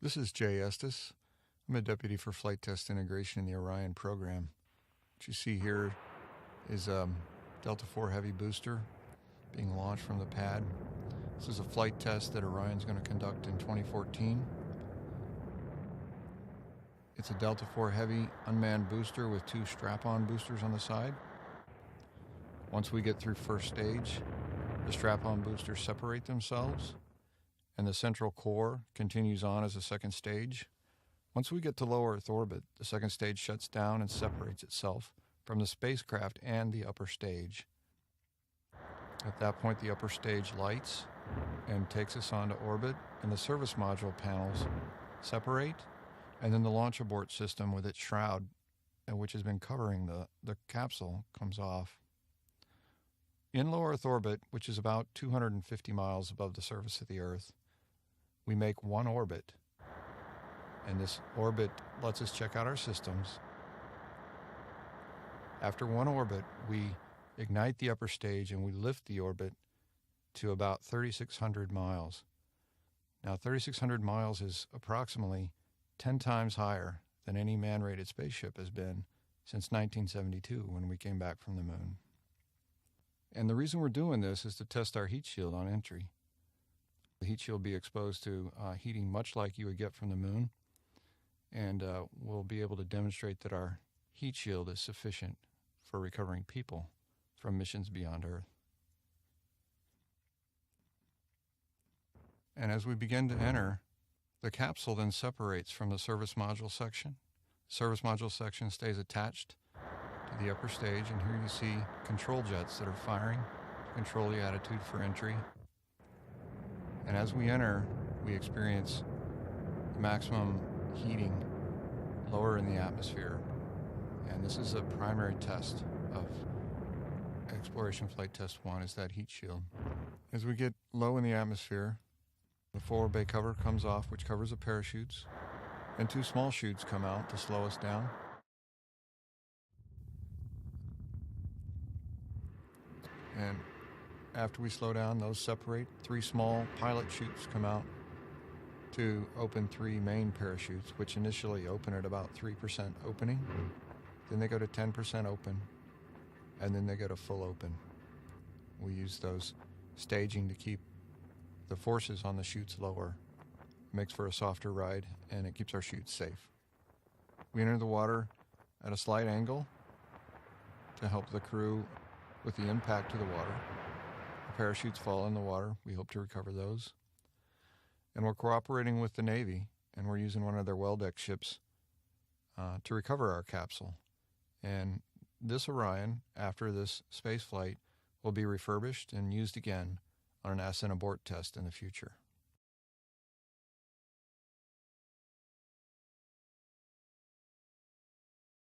This is Jay Estes. I'm a deputy for flight test integration in the Orion program. What you see here is a Delta IV Heavy booster being launched from the pad. This is a flight test that Orion's going to conduct in 2014. It's a Delta IV Heavy unmanned booster with two strap-on boosters on the side. Once we get through first stage, the strap-on boosters separate themselves, and the central core continues on as a second stage. Once we get to low Earth orbit, the second stage shuts down and separates itself from the spacecraft and the upper stage. At that point, the upper stage lights and takes us onto orbit, and the service module panels separate, and then the launch abort system with its shroud, which has been covering the capsule, comes off. In low Earth orbit, which is about 250 miles above the surface of the Earth, we make one orbit, and this orbit lets us check out our systems. After one orbit, we ignite the upper stage and we lift the orbit to about 3,600 miles. Now, 3,600 miles is approximately 10 times higher than any man-rated spaceship has been since 1972 when we came back from the moon. And the reason we're doing this is to test our heat shield on entry. The heat shield will be exposed to heating much like you would get from the moon, and we'll be able to demonstrate that our heat shield is sufficient for recovering people from missions beyond Earth. And as we begin to enter, the capsule then separates from the service module section. The service module section stays attached to the upper stage, and here you see control jets that are firing to control the attitude for entry. And as we enter, we experience maximum heating lower in the atmosphere. And this is a primary test of Exploration Flight Test 1, is that heat shield. As we get low in the atmosphere, the forward bay cover comes off, which covers the parachutes, and two small chutes come out to slow us down. And after we slow down, those separate. Three small pilot chutes come out to open three main parachutes, which initially open at about 3% opening. Then they go to 10% open, and then they go to full open. We use those staging to keep the forces on the chutes lower. It makes for a softer ride, and it keeps our chutes safe. We enter the water at a slight angle to help the crew with the impact to the water. The parachutes fall in the water. We hope to recover those. And we're cooperating with the Navy, and we're using one of their well-deck ships to recover our capsule. And this Orion, after this space flight, will be refurbished and used again on an ascent abort test in the future.